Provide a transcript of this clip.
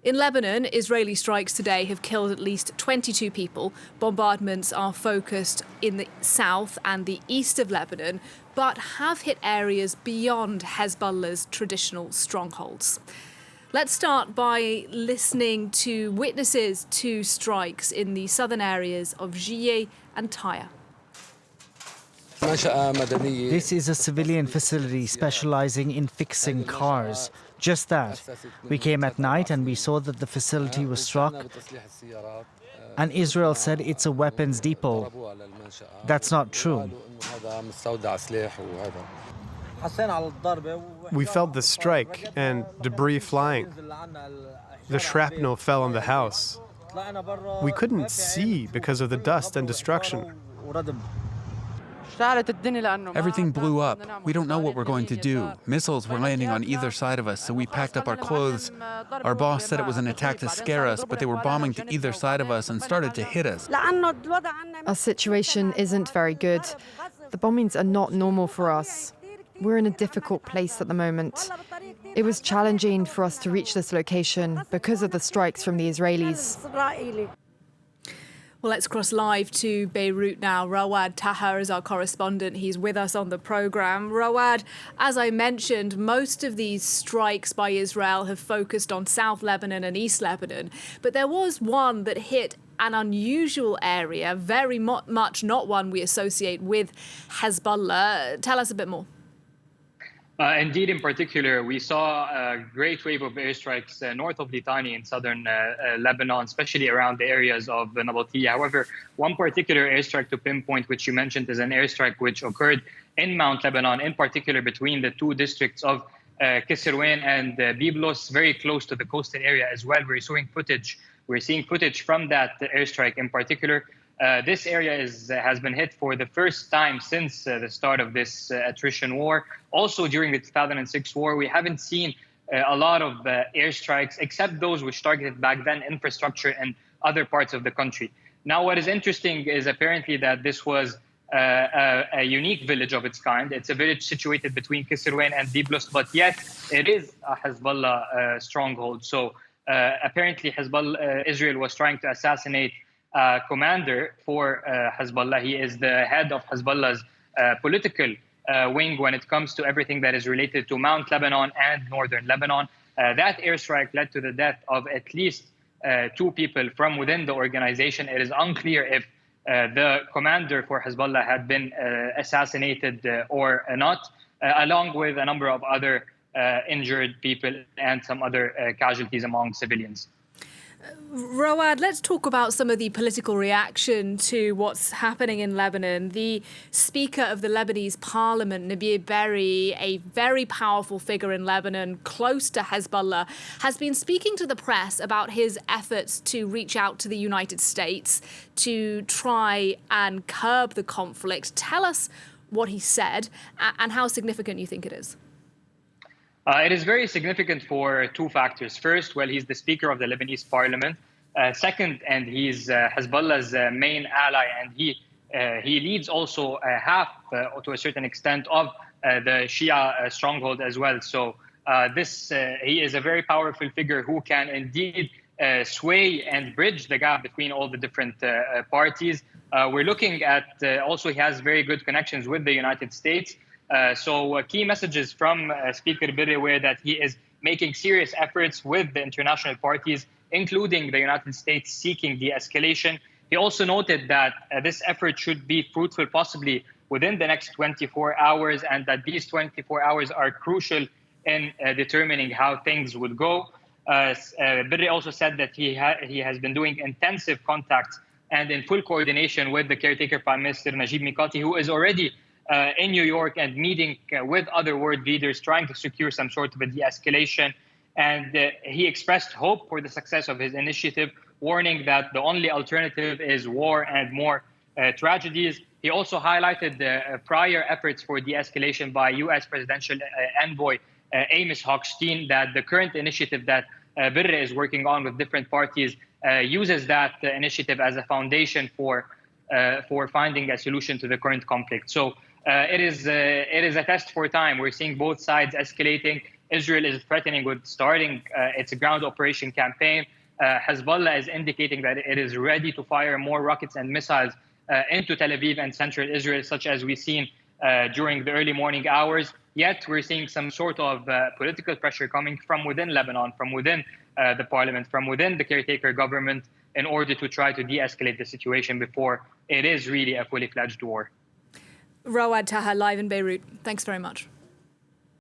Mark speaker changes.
Speaker 1: In Lebanon, Israeli strikes today have killed at least 22 people. Bombardments are focused in the south and the east of Lebanon, but have hit areas beyond Hezbollah's traditional strongholds. Let's start by listening to witnesses to strikes in the southern areas of Jiyeh and Tyre.
Speaker 2: This is a civilian facility specializing in fixing cars. Just that. We came at night and we saw that the facility was struck, and Israel said it's a weapons depot. That's not true.
Speaker 3: We felt the strike and debris flying. The shrapnel fell on the house. We couldn't see because of the dust and destruction.
Speaker 4: Everything blew up. We don't know what we're going to do. Missiles were landing on either side of us, so we packed up our clothes. Our boss said it was an attack to scare us, but they were bombing to either side of us and started to hit us.
Speaker 5: Our situation isn't very good. The bombings are not normal for us. We're in a difficult place at the moment. It was challenging for us to reach this location because of the strikes from the Israelis.
Speaker 1: Well, let's cross live to Beirut now. Rawad Taha is our correspondent. He's with us on the programme. Rawad, as I mentioned, most of these strikes by Israel have focused on South Lebanon and East Lebanon. But there was one that hit an unusual area, very much not one we associate with Hezbollah. Tell us a bit more.
Speaker 6: Indeed, in particular, we saw a great wave of airstrikes north of Litani in southern Lebanon, especially around the areas of Nabateeh. However, one particular airstrike to pinpoint, which you mentioned, is an airstrike which occurred in Mount Lebanon, in particular between the two districts of Kisirwain and Byblos, very close to the coastal area as well. We're seeing footage from that airstrike in particular. This area has been hit for the first time since the start of this attrition war. Also, during the 2006 war, we haven't seen a lot of airstrikes, except those which targeted back then infrastructure in other parts of the country. Now, what is interesting is apparently that this was a unique village of its kind. It's a village situated between Kisirwain and Byblos, but yet it is a Hezbollah stronghold. So apparently Israel was trying to assassinate commander for Hezbollah. He is the head of Hezbollah's political wing when it comes to everything that is related to Mount Lebanon and northern Lebanon. That airstrike led to the death of at least 2 people from within the organization. It is unclear if the commander for Hezbollah had been assassinated or not, along with a number of other injured people and some other casualties among civilians.
Speaker 1: Rawad, let's talk about some of the political reaction to what's happening in Lebanon. The Speaker of the Lebanese Parliament, Nabil Berri, a very powerful figure in Lebanon, close to Hezbollah, has been speaking to the press about his efforts to reach out to the United States to try and curb the conflict. Tell us what he said and how significant you think it is.
Speaker 6: It is very significant for 2 factors. First, well, he's the Speaker of the Lebanese Parliament. Second, and he's Hezbollah's main ally, and he leads also half, to a certain extent, of the Shia stronghold as well. So he is a very powerful figure who can indeed sway and bridge the gap between all the different parties. We're looking at also he has very good connections with the United States. So key messages from Speaker Berri were that he is making serious efforts with the international parties, including the United States, seeking de-escalation. He also noted that this effort should be fruitful possibly within the next 24 hours, and that these 24 hours are crucial in determining how things would go. Berri also said that he has been doing intensive contacts and in full coordination with the caretaker Prime Minister Najib Mikati, who is already in New York and meeting with other world leaders, trying to secure some sort of a de-escalation. And he expressed hope for the success of his initiative, warning that the only alternative is war and more tragedies. He also highlighted the prior efforts for de-escalation by U.S. presidential envoy Amos Hochstein, that the current initiative that Berri is working on with different parties uses that initiative as a foundation for finding a solution to the current conflict. So it is a test for time. We're seeing both sides escalating. Israel is threatening with starting its ground operation campaign. Hezbollah is indicating that it is ready to fire more rockets and missiles into Tel Aviv and central Israel, such as we've seen during the early morning hours. Yet we're seeing some sort of political pressure coming from within Lebanon, from within the parliament, from within the caretaker government, in order to try to de-escalate the situation before it is really a fully fledged war.
Speaker 1: Rawad Taha, live in Beirut. Thanks very much.